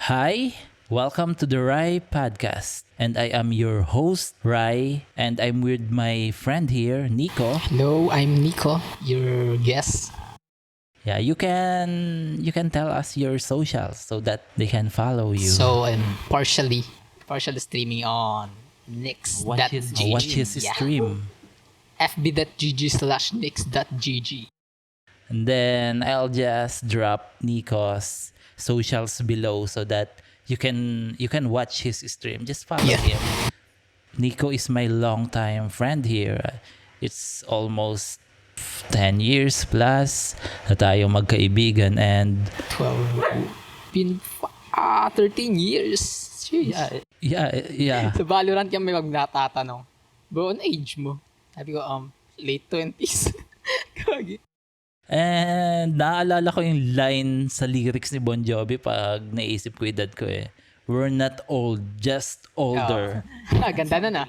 Hi, welcome to the Rai podcast. And I am your host, Rai, and I'm with my friend here, Nikko. Hello, I'm Nikko, your guest. Yeah, you can tell us your socials so that they can follow you. So I'm partially streaming on nix.gg. Watch his stream. fb.gg/nix.gg. And then I'll just drop Nikko's socials below so that you can watch his stream. Just follow Yeah. him. Nikko is my longtime friend here. It's almost 10 years plus na tayo magkaibigan and 12, 13 years. Jeez. yeah. Sa Valorant kami magnatatanong, bro, ano age mo? Sabi ko, late 20s. Kagi. And naalala ko yung line sa lyrics ni Bon Jovi pag naisip ko edad ko eh. We're not old, just older. Ganda na.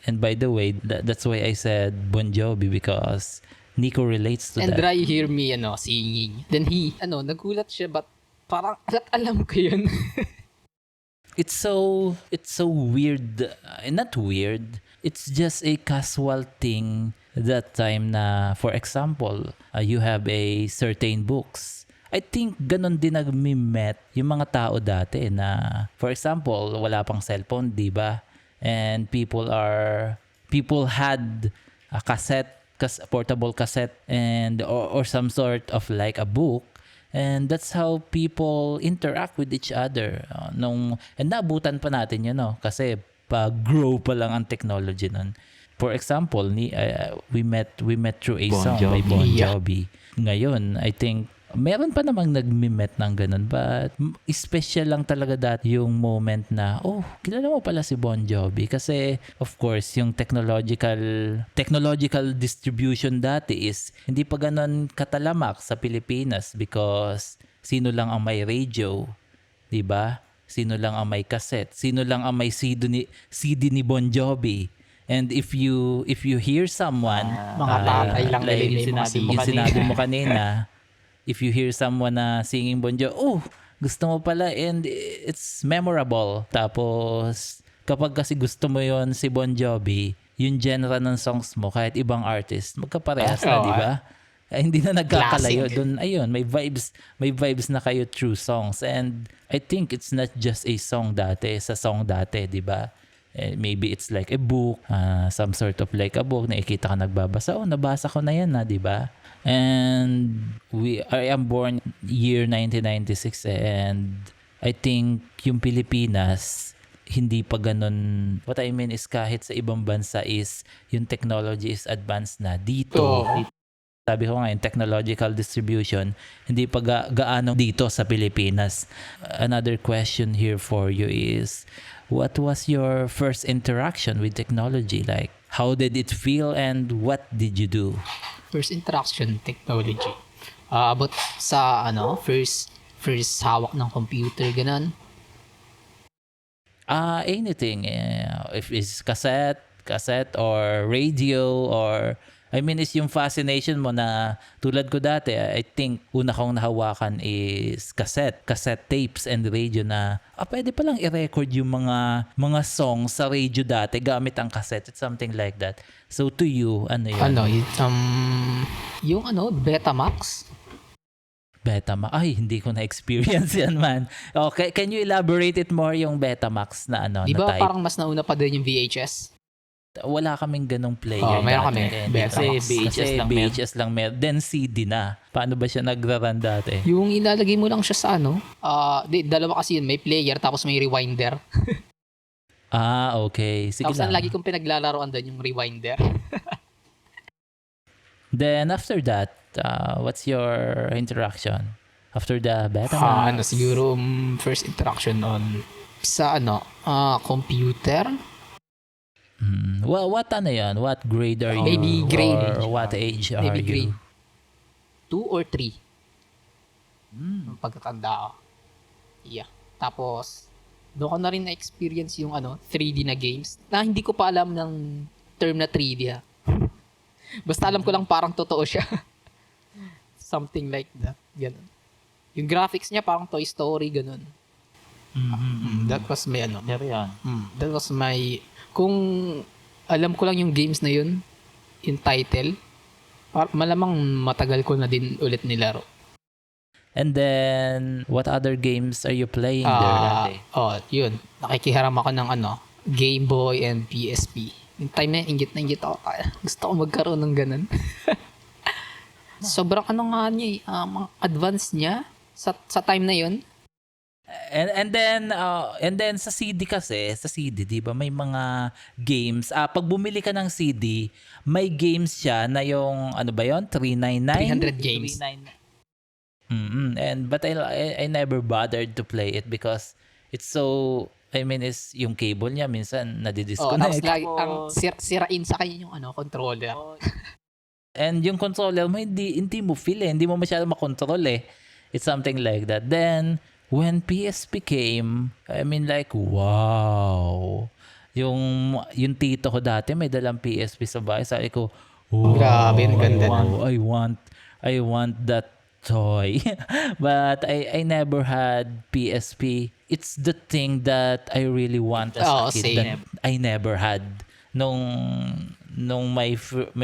And by the way, that's why I said Bon Jovi because Nikko relates to And that. Dry hear me, singing. Then he, nagulat siya, but parang, alam ko yun. It's so weird. Not weird. It's just a casual thing that time na, for example, you have a certain books. I think ganon din nag-met yung mga tao dati na, for example, wala pang cellphone, di ba? And people had a portable cassette and or some sort of like a book. And that's how people interact with each other. And naabutan pa natin yun, kasi pa-grow pa lang ang technology nun. For example, we met through a song by Bon Jovi. Ngayon, I think meron pa namang nagmi-met ng ganun, but special lang talaga dati yung moment na, kilala mo pala si Bon Jovi kasi of course yung technological distribution dati is hindi pa ganun katalamak sa Pilipinas because sino lang ang may radio, 'di ba? Sino lang ang may cassette, sino lang ang may CD ni Bon Jovi. And if you hear someone Mga tatay lang like nila yung sinabi mo kanina, if you hear someone na singing Bon Jovi, gusto mo pala and it's memorable. Tapos kapag kasi gusto mo yon si Bon Jovi, yung genre ng songs mo kahit ibang artist, magkaparehas na, di ba? Hindi na nagkakalayo doon. Ayun, may vibes na kayo through songs. And I think it's not just a song dati, di ba? Maybe it's like a book, some sort of like a book, nakikita ka nagbabasa, nabasa ko na yan di ba? And I am born year 1996 and I think yung Pilipinas, hindi pa ganun. What I mean is kahit sa ibang bansa is yung technology is advanced na. Dito, sabi ko nga yung technological distribution, hindi pa gaano dito sa Pilipinas. Another question here for you is, what was your first interaction with technology? Like, how did it feel and what did you do? First interaction technology. About sa first hawak ng computer ganun. Anything. If it's cassette or radio or I mean, is yung fascination mo na tulad ko dati, I think una kong nahawakan is cassette tapes and radio na pwede palang i-record yung mga songs sa radio dati gamit ang cassette. It's something like that. So to you, ano yun? Yung Betamax. Ay, hindi ko na-experience yan, man. Okay, can you elaborate it more yung Betamax na Di ba na type? parang mas nauna pa din yung VHS? Wala kaming ganong player. Meron kami. Kasi VHS lang meron. Then CD na. Paano ba siya nagra-run dati? Yung ilalagay mo lang siya sa dalawa kasi yun. May player tapos may rewinder. Okay. Sige tapos lang. ang lagi kong pinaglalaroan doon yung rewinder. Then after that, what's your interaction? After the Betamax? Siguro first interaction on sa computer. Well, what yan? What grade are you? Maybe grade. Or what age are Maybe you? grade 2 or 3. Ang pagkatanda ko. Yeah. Tapos, doon ko na rin na-experience yung 3D na games na hindi ko pa alam ng term na 3D Basta alam ko lang parang totoo siya. Something like that. Ganun. Yung graphics niya parang Toy Story, ganun. That was my ano. Pero yan. That was my... Kung alam ko lang yung games na yun, yung title, malamang matagal ko na din ulit nilaro. And then, what other games are you playing there dati? Yun. Nakikiharam ako ng Game Boy and PSP. Yung time na yun, ingit ako. Gusto ko magkaroon ng ganun. Sobrang nga niya mga advance niya sa time na yun. And then sa CD kasi, sa CD, 'di ba, may mga games. Pag bumili ka ng CD, may games siya na yung ano ba 'yon? 399 300 games. And but I never bothered to play it because it's so, I mean, is yung cable niya minsan Tapos nadidisconnect. lagi ang sirain sa kanya yung controller. And yung controller mo hindi mo feel hindi mo masyado makontrol It's something like that. Then when PSP came, I mean, like, wow. Yung tito ko dati may dalang PSP sa bahay. Sabi ko, wow, Grabe, ang ganda I want that toy. But I never had PSP. It's the thing that I really want as a kid that I never had. Nung may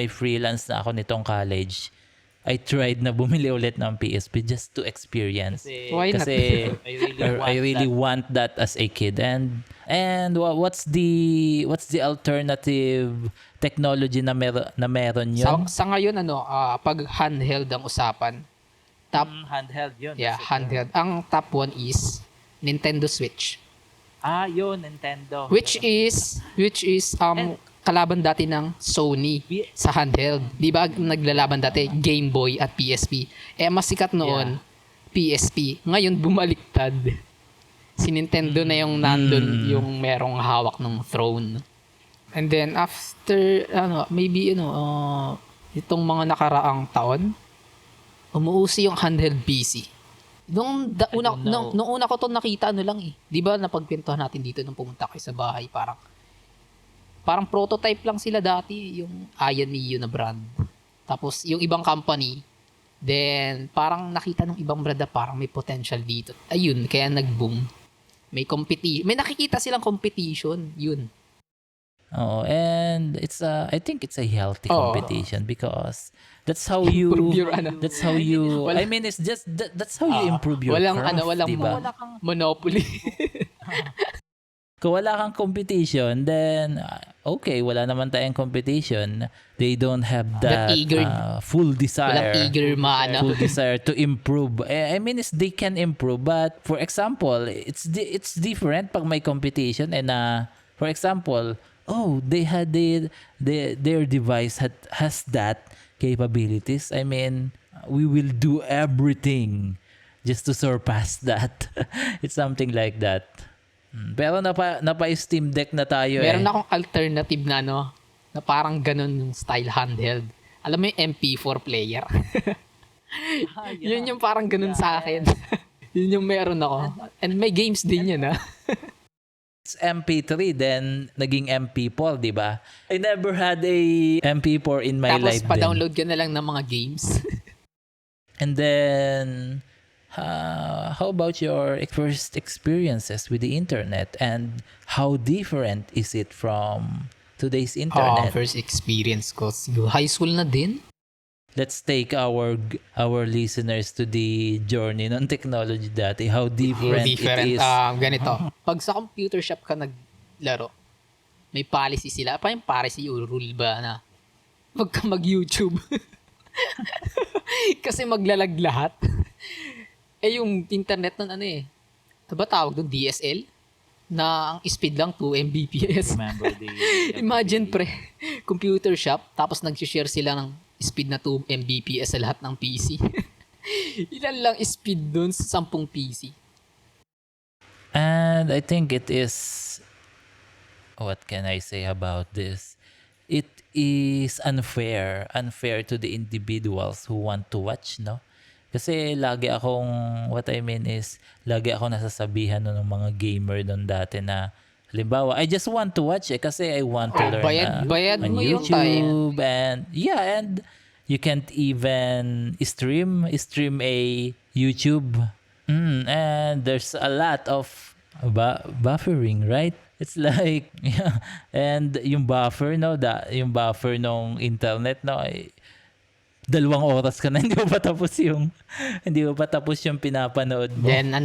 freelance na ako nitong college, I tried na bumili ulit ng PSP just to experience. Why not? Kasi I really want that as a kid. And what's the alternative technology na meron yun? Sa ngayon pag handheld ang usapan. Handheld yun. Yeah, handheld. Ang top one is Nintendo Switch. Yun, Nintendo. Which is kalaban dati ng Sony sa handheld. Di ba naglalaban dati Game Boy at PSP. Mas sikat noon, PSP. Ngayon bumaliktad. Si Nintendo na yung nandun, yung merong hawak ng throne. And then after, maybe itong mga nakaraang taon, umuusi yung handheld PC. Nung una ko to nakita di ba napagkwentuhan natin dito nung pumunta kayo sa bahay, parang prototype lang sila dati, yung Aya Neo na brand. Tapos yung ibang company, then parang nakita ng ibang brand na parang may potential dito. Ayun, kaya nag-boom. May nakikita silang competition, yun. And I think it's a healthy competition because that's how you I mean, it's just that's how you improve your craft, diba? Wala kang monopoly. Kung wala kang competition, then okay, wala naman tayong competition. They don't have that full desire. Walang eager Full desire to improve. I mean, they can improve, but for example, it's different pag may competition and for example, their device has that capabilities. I mean, we will do everything just to surpass that. It's something like that. Pero napa Steam Deck na tayo. Meron akong alternative na na parang ganun yung style handheld. Alam mo yung MP4 player? Yun yung parang ganun sa akin. Yun yung meron ako. And may games din yun It's MP3, then naging MP4, di ba? I never had a MP4 in my life. Tapos pa-download ka na lang ng mga games. And then, how about your first experiences with the internet and how different is it from today's internet? First experience ko, high school na din. Let's take our listeners to the journey ng technology dati. How different it is. Ganito. Pag sa computer shop ka naglaro, may policy sila. Pa yung policy o rule ba na wag ka mag-YouTube. Kasi maglalag lahat. Yung internet nun ba tawag doon? DSL? Na ang speed lang 2 Mbps. Remember Imagine computer shop, tapos nag-share sila ng speed na 2 Mbps sa lahat ng PC. Ilan lang speed doon sa 10 PC. And I think it is, what can I say about this? It is unfair to the individuals who want to watch, no? Kasi lagi akong nasasabihan ng mga gamer doon dati na, halimbawa, I just want to watch kasi I want to learn bayad on mo YouTube. And you can't even stream a YouTube. And there's a lot of Buffering, right? It's like, yeah. And yung buffer, no, yung buffer ng internet, no, ay 2 oras ka na, hindi mo pa tapos yung pinapanood mo. Then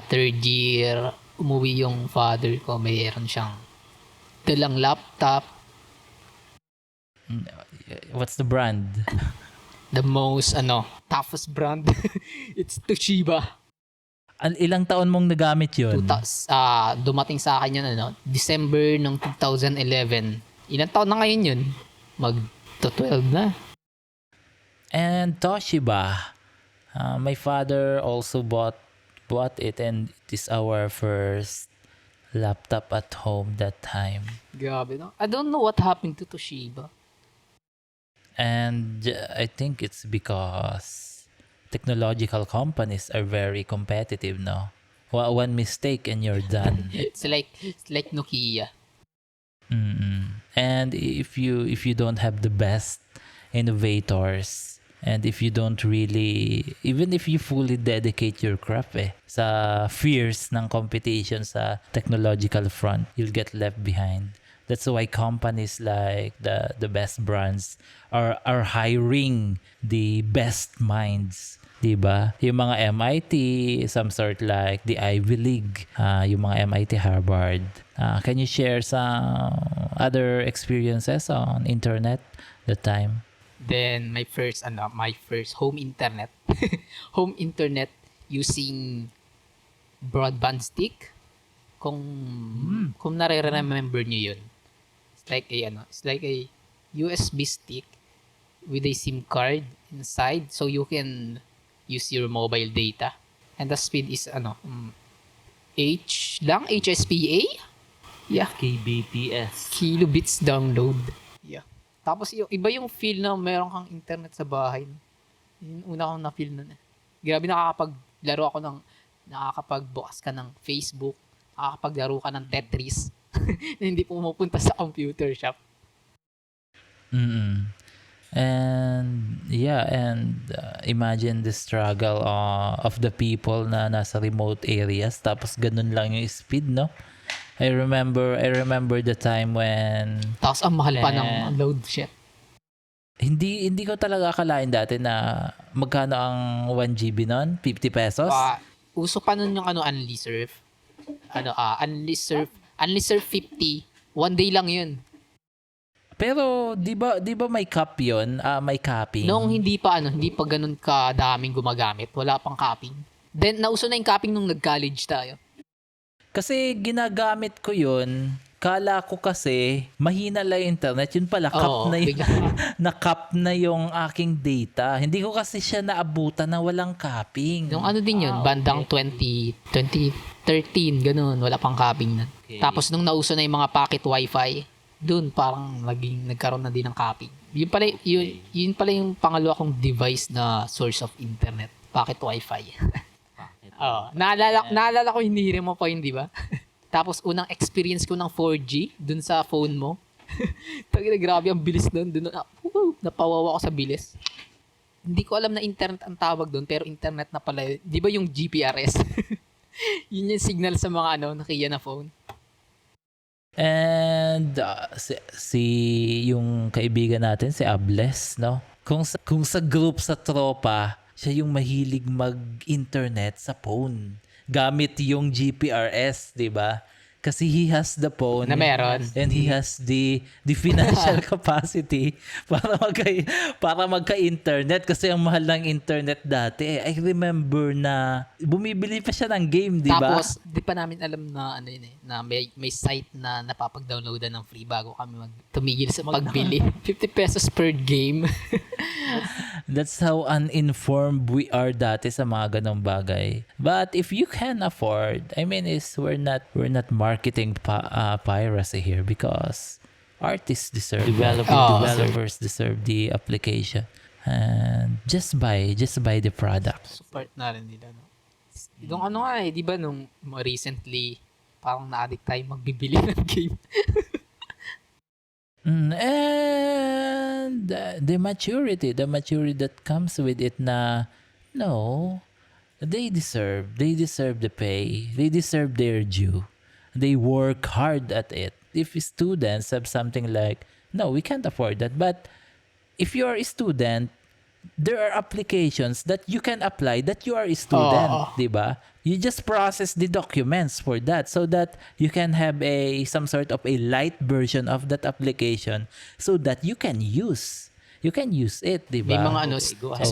third year, umuwi yung father ko, mayroon siyang dalang laptop, What's the brand? the most toughest brand. It's Toshiba. Ilang taon mong nagamit yun? Dumating sa akin yun December ng 2011. Ilang taon na ngayon yun? Mag to 12 na. And Toshiba, my father also bought it, and it is our first laptop at home that time. Grabe, no? I don't know what happened to Toshiba. And I think it's because technological companies are very competitive, no? One mistake and you're done. It's like Nokia. And if you don't have the best innovators, and if you don't really, even if you fully dedicate your craft sa fierce ng competition sa technological front, you'll get left behind. That's why companies like the best brands are hiring the best minds, 'di ba? Yung mga MIT, some sort like the Ivy League, yung mga MIT, Harvard. Can you share some other experiences on internet that time? Then my first home internet. Home internet using broadband stick. Kung nare-remember niyo 'yun. It's like a USB stick with a SIM card inside, so you can use your mobile data. And the speed is HSPA? Yeah, KBPS. kilobits download. Yeah. Tapos iba yung feel na meron kang internet sa bahay. Yung una kong na-feel nun. Grabe, nakakapagbukas ka ng Facebook, nakakapaglaro ka ng Tetris na hindi pumupunta sa computer shop. And imagine the struggle of the people na nasa remote areas, tapos ganun lang yung speed, no? I remember the time when Tapos ang mahal pa ng load shit. hindi ko talaga akalain dati na magkano ang 1 GB nun? 50 pesos? Uso pa nun yung Unli-Surf. Unli-Surf 50. One day lang yun. Pero di ba may cap 'yon? May capping. Noong hindi pa ganun kadaming gumagamit, wala pang capping. Then nauso na yung capping nung nag-college tayo. Kasi ginagamit ko 'yon. Kala ko kasi mahina lang yung internet, yun pala na-cap na yung aking data. Hindi ko kasi siya naabutan na walang capping. Nung din yun, bandang 2013, ganun, wala pang capping na. Okay. Tapos nung nauso na yung mga pocket wifi, dun parang nagkaroon na din ng capping. Yun pala yung pangalawa kong device na source of internet, pocket wifi. Naalala ko, hindi mo pa yun, di ba? Tapos unang experience ko ng 4G dun sa phone mo. Grabe ang bilis dun. Napawawa ako sa bilis. Hindi ko alam na internet ang tawag dun, pero internet na pala. Di ba yung GPRS? Yun yung signal sa mga Nokia na phone. And si yung kaibigan natin, si Ables, no? Kung sa group sa tropa, siya yung mahilig mag-internet sa phone gamit yung GPRS, 'di ba? Kasi he has the phone na meron, and he has the financial capacity para magka-internet, kasi ang mahal ng internet dati. I remember na bumibili pa siya ng game, 'di ba? Tapos di pa namin alam na na may site na napapag-downloadan ng free bago kami tumigil sa pagbili. 50 pesos per game. That's how uninformed we are dati sa mga ganong bagay. But if you can afford, I mean, we're not marketing piracy here, because artists deserve, developers deserve the application, and just buy the product. Support na rin nila, no? Nung di ba nung recently parang na-addict tayo magbibili ng game. And the maturity that comes with it, na no, They deserve the pay. They deserve their due. They work hard at it. If students have something like, no, we can't afford that. But if you're a student, there are applications that you can apply that you are a student, Oo. di ba? You just process the documents for that so that you can have some sort of a light version of that application so that you can use it, di May ba? mga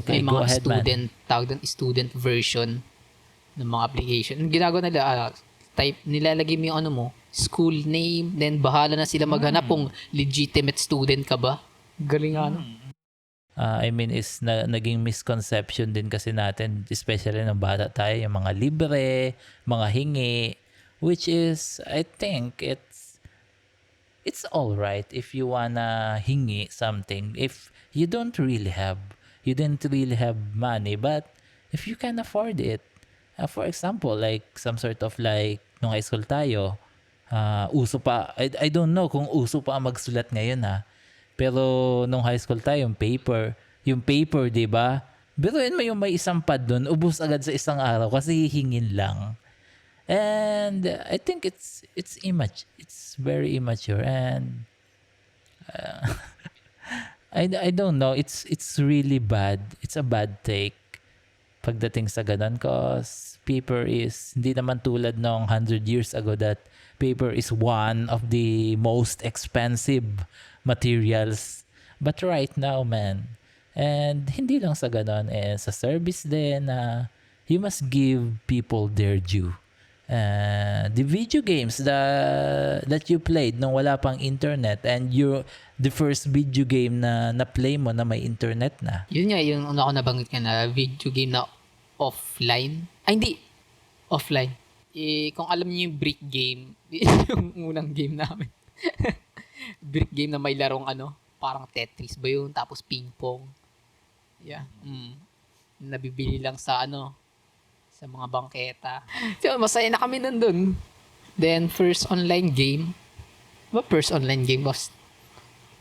Okay, may go mga ahead, man. student version ng mga application. Ang ginagawa nila, nilalagay mo yung school name, then bahala na sila maghanap kung legitimate student ka ba. Galing I mean, naging misconception din kasi natin, especially ng bata tayo, yung mga libre, mga hingi, which is, I think, it's all right if you wanna hingi something. If you didn't really have money, but if you can afford it, for example, like some sort of like, nung high school tayo, uso pa, I don't know kung uso pa ang magsulat ngayon pero nung high school tayo, yung paper, 'di ba? Biruin mo yung may isang pad doon, ubos agad sa isang araw kasi hihingin lang. And I think it's very immature, and I don't know, it's really bad. It's a bad take pagdating sa ganun, cause paper is hindi naman tulad nung 100 years ago that paper is one of the most expensive materials. But right now, man, and hindi lang sa ganun, sa service din na you must give people their due. The video games that you played nung wala pang internet, and the first video game na play mo na may internet na. Yun nga, yung una ko nabanggit ka na video game na offline. Ay, hindi. Offline. Kung alam niyo yung brick game, yung unang game namin. Brick game na may larong parang Tetris ba yun? Tapos ping pong. Yeah. Nabibili lang sa sa mga bangketa. So, masaya na kami nandun. Then, first online game. First online game was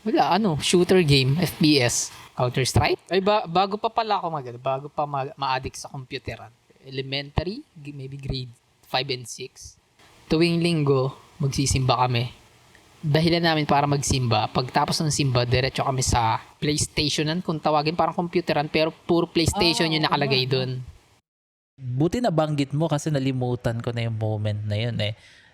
wala, shooter game, FPS, Counter-Strike. Ay, bago pa pala ako bago pa ma-addict sa computeran. Elementary, maybe grade 5 and 6. Tuwing linggo, magsisimba kami. Dahilan namin para magsimba. Pagtapos ng simba, diretso kami sa PlayStationan, kung tawagin, parang computeran, pero puro PlayStation yung nakalagay doon. Buti na banggit mo kasi nalimutan ko na yung moment na yun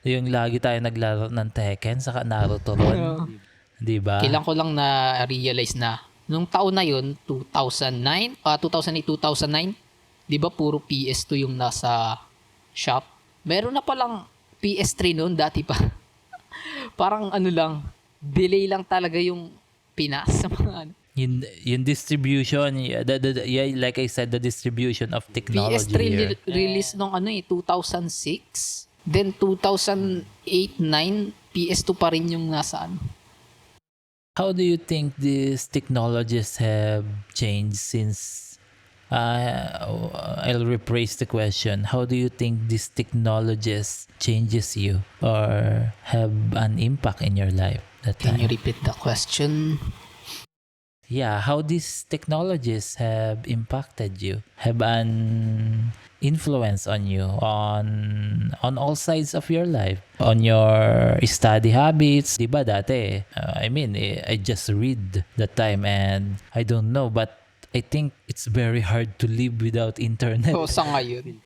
Yung lagi tayo naglaro ng Tekken saka Naruto ron. Di ba? Kailan ko lang na-realize na nung taon na yun, 2008, 2009, di ba puro PS2 yung nasa shop? Meron na palang PS3 noon, dati pa. Parang lang, delay lang talaga yung Pinas sa mga yung distribution, like I said, the distribution of technology PS3 here. release nung 2006. Then 2008-9, PS2 pa rin yung nasa How do you think these technologies have changed since, I'll rephrase the question, how do you think these technologies changes you or have an impact in your life that Can time? you repeat the question? Yeah, how these technologies have impacted you, have an influence on you on all sides of your life, on your study habits. Diba dati, I just read that time and I don't know, but I think it's very hard to live without internet. So, sa ngayon,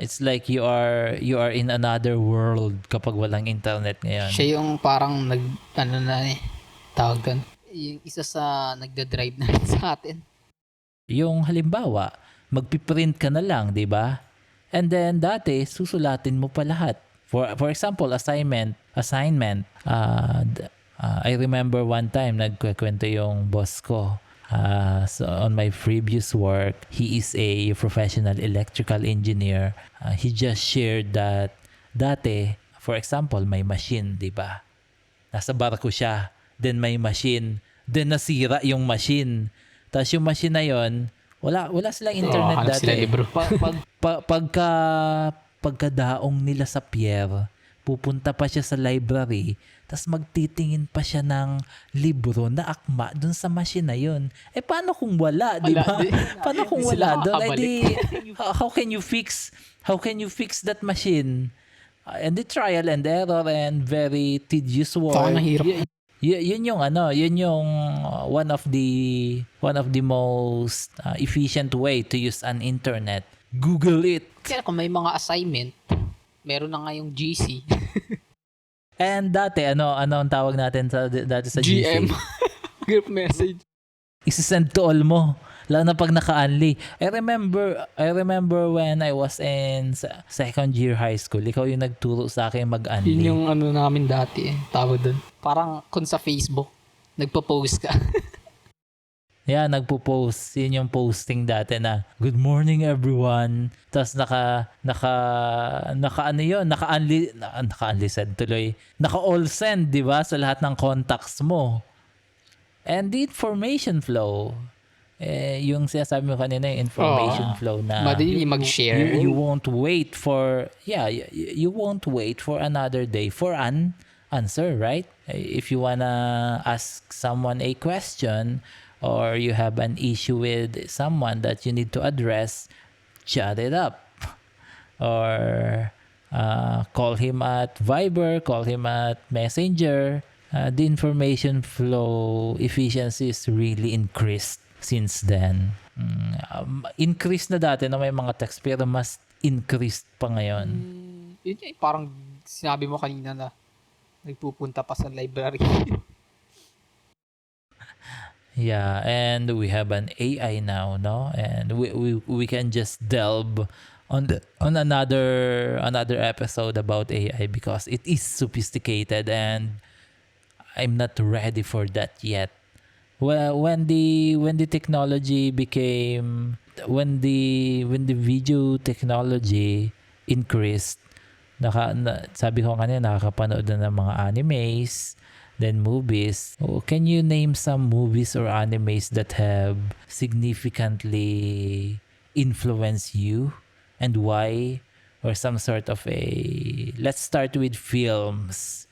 It's like you are in another world kapag walang internet ngayon. siya yung parang tawag doon. Yung isa sa nagda-drive na sa atin. Yung halimbawa, magpiprint ka na lang, di ba? And then dati, susulatin mo pa lahat. For example, assignment. I remember one time, nagkwento yung boss ko. So on my previous work, he is a professional electrical engineer. He just shared that dati, for example, may machine, di ba? Nasa barko siya. Then may machine. Then nasira yung machine. Tapos yung machine na yon, wala silang internet dati. Sila libro. Pagkadaong nila sa pier, pupunta pa siya sa library, tas magtitingin pa siya ng libro na akma dun sa machine na yun. Paano kung wala, di ba? Paano kung Di wala sila doon? makakabalik. How can you fix that machine? And the trial and error and very tedious Baka work. nahirap. Yun yung one of the most efficient way to use an internet. Google it. Kaya kung may mga assignment, meron na nga yung GC. And dati ano ang tawag natin dati sa GM. GC? Group message. Isisend to all mo. Lalo na pag naka-unli. I remember when I was in second year high school, ikaw yung nagturo sa akin mag-unli. Yun yung ano namin dati tawag doon. Parang kung sa Facebook, nagpo-post ka. Yeah, nagpo-post. Yun yung posting dati na, good morning everyone. Tapos naka-unli send tuloy. Naka-all send, di ba? Sa lahat ng contacts mo. And the information flow. Yung sinasabi mo kanina, yung information flow na madali mag-share. You won't wait for, you won't wait for another day for an answer, right? If you wanna ask someone a question, or you have an issue with someone that you need to address, chat it up. Or call him at Viber, call him at Messenger. The information flow efficiency is really increased since then. Increased na dati na may mga text, pero mas increased pa ngayon. Yun yung parang sinabi mo kanina na nagpupunta pa sa library. Yeah, and we have an AI now, no? And we can just delve on another episode about AI because it is sophisticated and I'm not ready for that yet. Well, when the technology became when the video technology increased, sabi ko kanina nakakapanood na ng mga animes, then movies. Can you name some movies or animes that have significantly influenced you and why? Or some sort of let's start with films.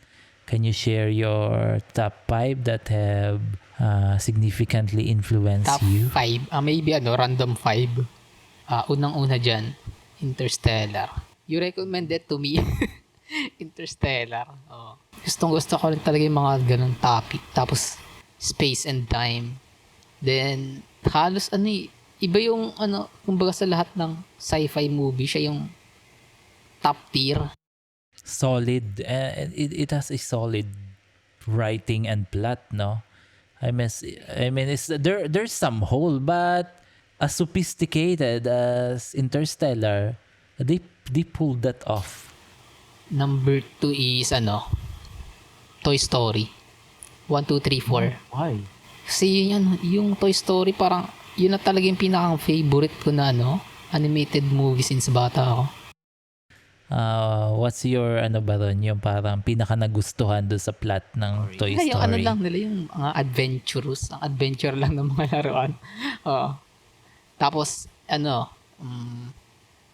Can you share your top 5 that have significantly influenced Top you? 5. Maybe random 5. Unang-una dyan, Interstellar. You recommended to me Interstellar. Gustong-gusto ko rin talaga yung mga ganun topic. Tapos, space and time. Then, halos iba yung kumbaga sa lahat ng sci-fi movie, siya yung top tier. Solid. It has a solid writing and plot, no? I mean, there's some hole, but as sophisticated as Interstellar, they pulled that off. Number 2 is Toy Story. 1, 2, 3, 4. Why? Kasi yung Toy Story parang yun na talaga yung pinakang favorite ko na animated movie since bata ako. What's your ba ron, yung parang pinaka nagustuhan doon sa plot ng Toy Story? Yung lang nila, yung mga adventurous, ang adventure lang ng mga laruan. Tapos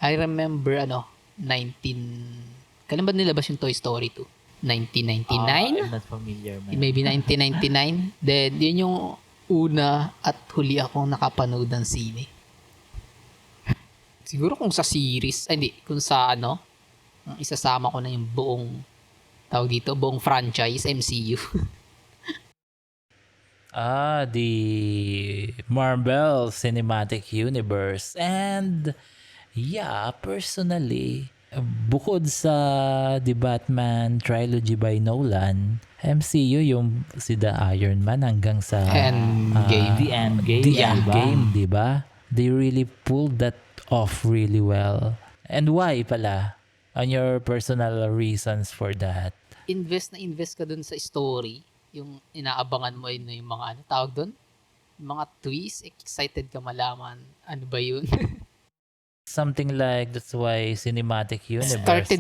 I remember 19 kailan ba nilabas yung Toy Story 2? 1999? I'm not familiar, man. Maybe 1999. Then yun yung una at huli akong nakapanood ng sine. Siguro kung sa series, hindi, kung sa isasama ko na yung buong buong franchise, MCU. The Marvel Cinematic Universe. And yeah, personally, bukod sa The Batman trilogy by Nolan, MCU yung si The Iron Man hanggang sa Endgame. The Endgame, di ba? They really pulled that off really well. And why pala? On your personal reasons for that? Invest ka dun sa story. Yung inaabangan mo yung mga tawag dun? Mga twists, excited ka malaman. Ano ba yun? Something like, that's why cinematic universe. Started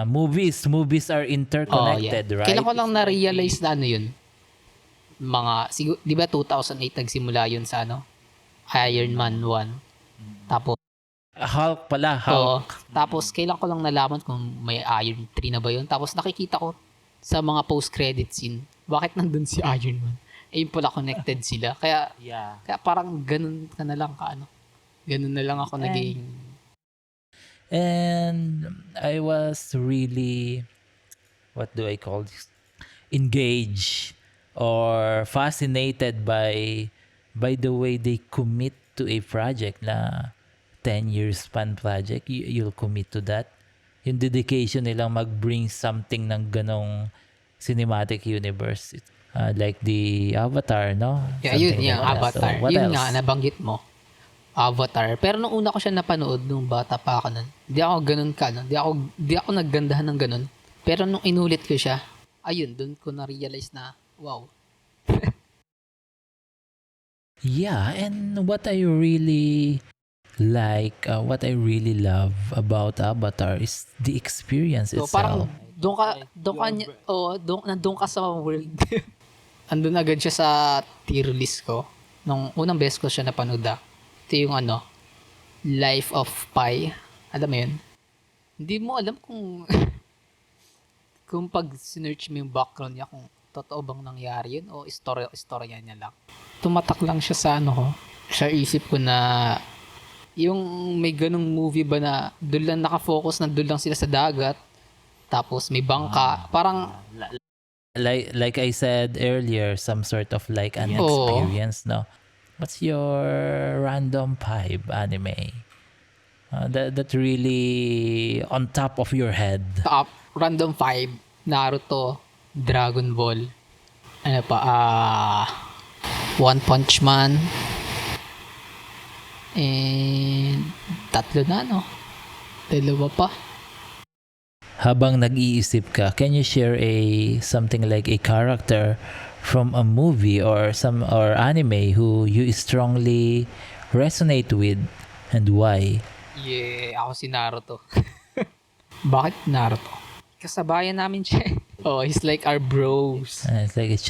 movies are interconnected, right? Kailan ko lang na-realize na yun. Siguro, di ba 2008 nagsimula yun sa Iron Man 1. Tapos Hulk pala, Oo. Hulk. Tapos, kailan ko lang nalaman kung may Iron 3 na ba yun. Tapos, nakikita ko sa mga post-credit scene, bakit nandun si Iron Man? Eh, yun pala connected sila. Kaya, Yeah. kaya parang ganun ka na lang ka, ano. Ganun na lang ako naging... And I was really, what do I call this? Engaged or fascinated by the way they commit to a project na 10 years span project. You'll commit to that. Yung dedication nilang mag-bring something ng ganong cinematic universe. Like the Avatar, no? Yeah, yun, Something yung like that. Avatar. So, what Yun else? nga, nabanggit mo. Avatar. Pero nung una ko siya napanood, nung bata pa ako nun, di ako ganun ka, no? Di ako naggandahan ng ganun. Pero nung inulit ko siya, ayun, dun ko na-realize na, wow. Yeah, and what I really what I really love about Avatar is the experience So, itself. parang, nandun ka sa world. Andun agad siya sa tier list ko. Nung unang beses ko siya napanood, ito yung Life of Pi. Alam mo yun? Hindi mo alam kung kung pag sinearch mo yung background niya, kung totoo bang nangyari yun o istorya niya lang. Tumatak lang siya sa ko. Sa isip ko na yung may ganong movie ba na doon lang nakafocus na doon lang sila sa dagat, tapos may bangka. Parang, Like I said earlier, some sort of like an Oo. experience, no? What's your random vibe anime? That really on top of your head. top, random 5, Naruto, Dragon Ball, ano pa, One Punch Man, and tatlo na, dalawa pa. Habang nag-iisip ka, can you share something like a character from a movie or anime who you strongly resonate with and why? Yeah, ako si Naruto. Bakit Naruto? Kasabayan namin siya. Oh, he's like our bros. It's like a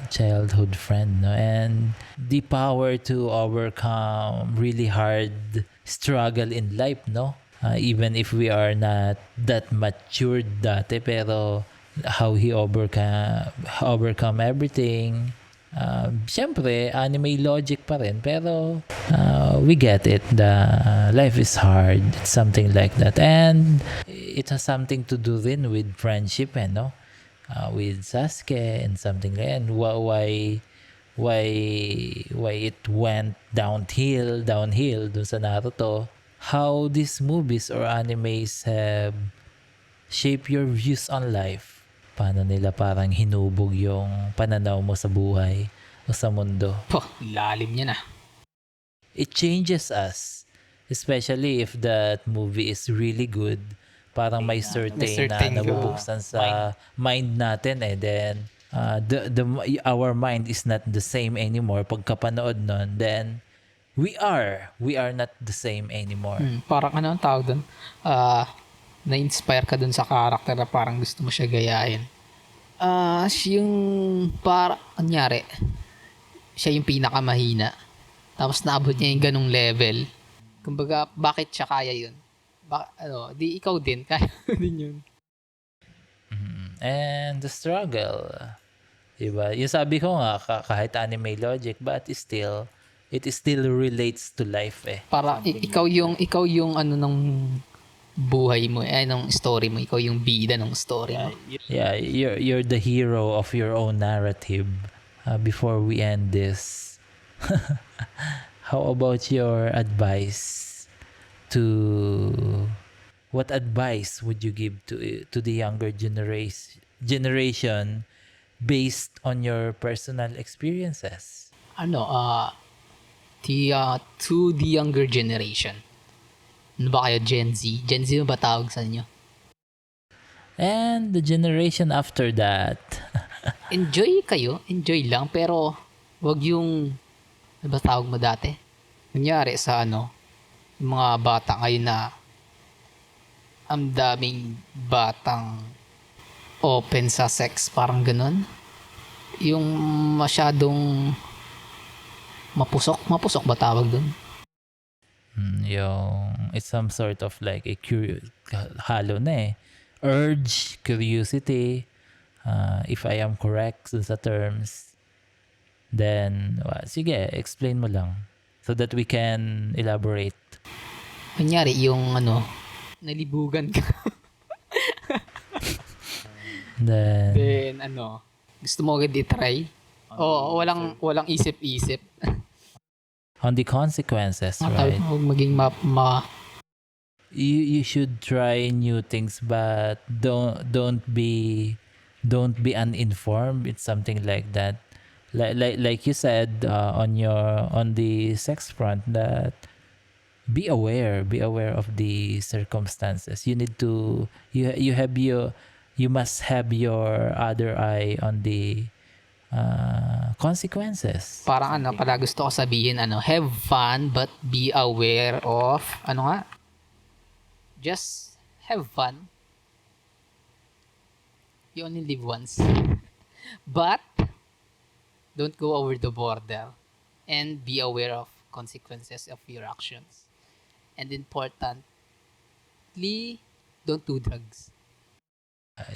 childhood friend, no? And the power to overcome really hard struggle in life, no? Even if we are not that matured dati, pero how he overcome everything. Siyempre, anime logic pa rin, pero we get it. The life is hard. It's something like that. And it has something to do rin with friendship, no? With Sasuke and something like that. And why it went downhill dun sa Naruto. How these movies or animes have shaped your views on life. Paano nila parang hinubog yung pananaw mo sa buhay o sa mundo. Po, lalim niya na. It changes us. Especially if that movie is really good. Parang may certain na nabubuksan sa mind natin Then our mind is not the same anymore pagkapanood nun. Then we are not the same anymore. Parang ano ang tawag doon? Na-inspire ka dun sa character na parang gusto mo siya gayahin. Yung anyari, siya yung pinakamahina. Tapos naabot niya yung ganong level. Kumbaga, bakit siya kaya yun? Di ikaw din, kaya din yun. And the struggle. Diba? Yung sabi ko nga, kahit anime logic, but it still relates to life Para ikaw yung ng buhay mo, ng story mo, ikaw yung bida ng story mo. Yeah, you're the hero of your own narrative. Before we end this, how about your advice what advice would you give to the younger generation based on your personal experiences? To the younger generation. Ano ba kayo, Gen Z? Gen Z ba tawag sa inyo? And the generation after that. Enjoy enjoy lang, pero wag yung, ano ba tawag mo dati? Kunyari sa yung mga bata ngayon na ang daming batang open sa sex, parang ganun. Yung masyadong mapusok ba tawag dun? Yung it's some sort of like a halo na eh. Urge, curiosity, if I am correct dun sa terms, then sige, explain mo lang so that we can elaborate. Kunyari, yung nalibugan ka. Then, Then, gusto mo agad i-try. Oo, walang isip-isip. on the consequences, right? Huwag maging You should try new things, but don't be uninformed. It's something like that. Like you said, on the sex front, that be aware of the circumstances. You need to you must have your other eye on the consequences. parang pala gusto ko sabihin, have fun but be aware of, just have fun. You only live once. But, don't go over the border. And be aware of consequences of your actions. And importantly, don't do drugs.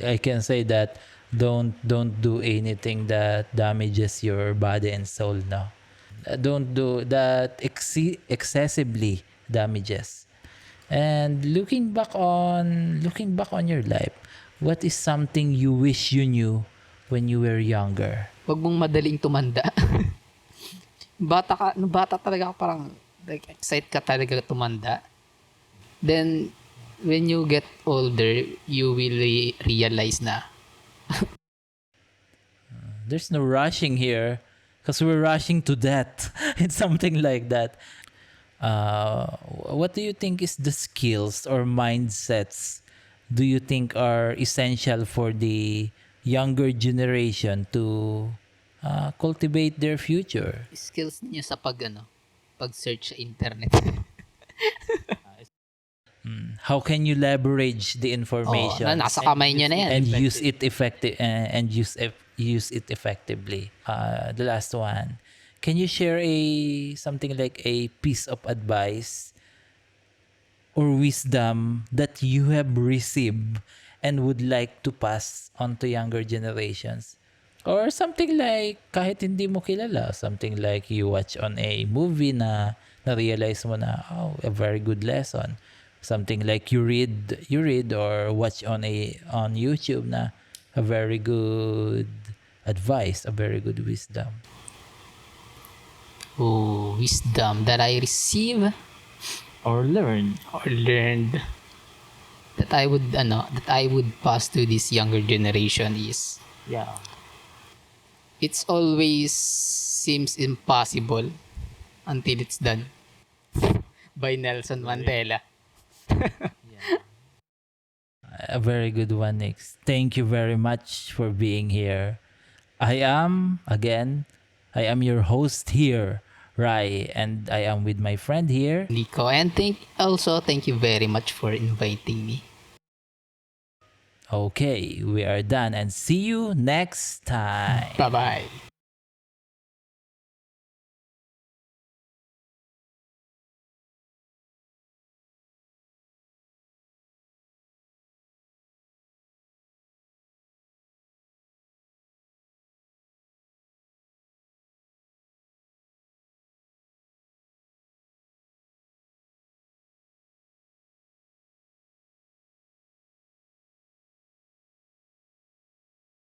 I can say that don't do anything that damages your body and soul. No, don't do that excessively damages. And looking back on your life, what is something you wish you knew when you were younger? Huwag mong madaling tumanda. Nung bata talaga ka, parang like, excited ka talaga tumanda. Then, when you get older, you will realize na There's no rushing here because we're rushing to death. It's something like that. What do you think is the skills or mindsets do you think are essential for the younger generation to cultivate their future? skills niya sa pag-search sa internet. How can you leverage the information Nasa kamay niya na yan. and use it effectively? The last one, can you share something like a piece of advice or wisdom that you have received and would like to pass on to younger generations? Or something like kahit hindi mo kilala, something like you watch on a movie na na-realize mo na, oh, a very good lesson. Something like you read or watch on YouTube na a very good advice, a very good wisdom. Wisdom that I receive Or learn. or learned that I would pass to this younger generation is, Yeah. it's always seems impossible until it's done. By Nelson Mandela. A very good one, Nick. Thank you very much for being here. I am your host here, Rai, and I am with my friend here. Nikko, and thank you very much for inviting me. Okay, we are done and see you next time. Bye-bye.